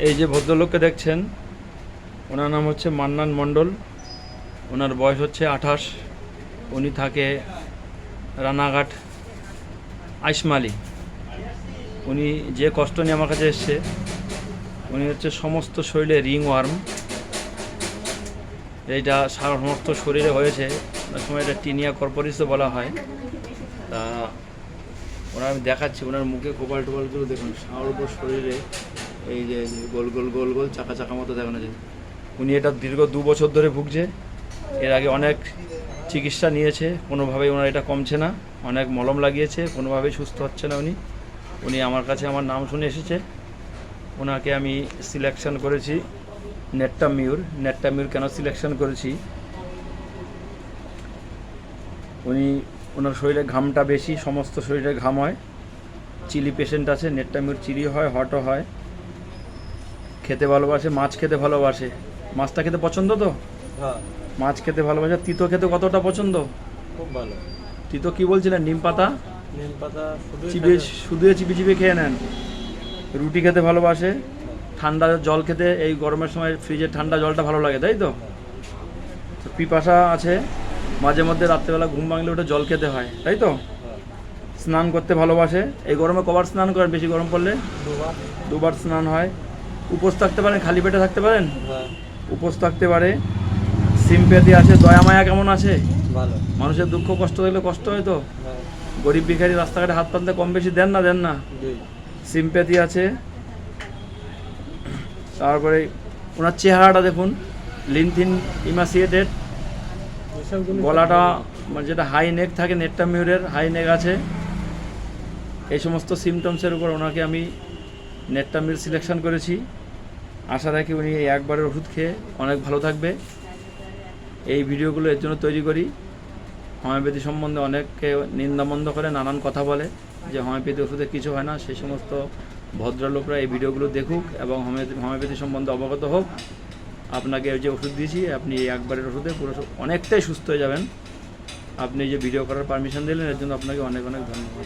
এই যে ভদ্রলোককে দেখছেন, ওনার নাম হচ্ছে মান্নান মণ্ডল। ওনার বয়স হচ্ছে 28। উনি থাকে রানাঘাট আইসমালি। উনি যে কষ্ট নিয়ে আমার কাছে এসছে, উনি হচ্ছে সমস্ত শরীরে রিংওয়ার্ম, এইটা সমস্ত শরীরে হয়েছে। অনেক সময় এটা টিনিয়া কর্পোরিসও বলা হয়। তা ওনার আমি দেখাচ্ছি, ওনার মুখে কোপাল টোপালগুলো দেখুন, সার উপর শরীরে এই যে গোল গোল গোল গোল চাকা চাকা মতো দেখানো যায়। উনি এটা দীর্ঘ 2 বছর ধরে ভুগছে। এর আগে অনেক চিকিৎসা নিয়েছে, কোনোভাবেই ওনার এটা কমছে না। অনেক মলম লাগিয়েছে, কোনোভাবেই সুস্থ হচ্ছে না উনি আমার কাছে আমার নাম শুনে এসেছে। ওনাকে আমি সিলেকশন করেছি নেট্টামিউর কেন সিলেকশন করেছি, ওনার শরীরে ঘামটা বেশি, সমস্ত শরীরে ঘাম হয়। চিলি পেশেন্ট আছে, নেট্টামিউর চিলি হয়, হটও হয়। খেতে ভালোবাসে, মাছ খেতে ভালোবাসে। মাছটা খেতে পছন্দ তো? হ্যাঁ, মাছ খেতে ভালোবাসে। তিতো খেতে কতটা পছন্দ? খুব ভালো। তিতো কি বলছিলেন? নিম পাতা নিম পাতা শুধু চিবিয়ে খেয়ে নেন। রুটি খেতে ভালোবাসে। ঠান্ডা জল খেতে, এই গরমের সময় ফ্রিজের ঠান্ডা জলটা ভালো লাগে, তাই তো? পিপাসা আছে, মাঝে মধ্যে রাত্রেবেলা ঘুম ভাঙলে ওটা জল খেতে হয়, তাই তো? স্নান করতে ভালোবাসে। এই গরমে কবার স্নান করেন? বেশি গরম পড়লে 2বার স্নান হয়। উপোস থাকতে পারেন? খালি পেটে থাকতে পারেন? উপোস থাকতে পারে। সিম্প্যাথি আছে। দয়া মায়া কেমন আছে? ভালো। মানুষের দুঃখ কষ্ট দেখলে কষ্ট হয় তো? গরিব ভিখারি রাস্তাঘাটে হাত পাতলে কম বেশি দেন না? সিম্প্যাথি আছে। তারপরে ওনার চেহারাটা দেখুন, লিনথিন ইমাসিয়েটেড। গলাটা যেটা হাই নেক থাকে, নেট্টামিউরের হাই নেক আছে। এই সমস্ত সিমটমসের উপর ওনাকে আমি নেট্টামিউর সিলেকশন করেছি। আশা রাখি উনি এই একবারের ওষুধ খেয়ে অনেক ভালো থাকবে। এই ভিডিওগুলো এর জন্য তৈরি করি। হোমিওপ্যাথি সম্বন্ধে অনেককে নিন্দামন্দ করে, নানান কথা বলে যে হোমিওপ্যাথি ওষুধে কিছু হয় না। সেই সমস্ত ভদ্রলোকরা এই ভিডিওগুলো দেখুক এবং হোমিওপ্যাথি সম্বন্ধে অবগত হোক। আপনাকে যে ওষুধ দিয়েছি, আপনি এই একবারের ওষুধে পুরো অনেকটাই সুস্থ হয়ে যাবেন। আপনি যে ভিডিও করার পারমিশন দিলেন, এর জন্য আপনাকে অনেক অনেক ধন্যবাদ।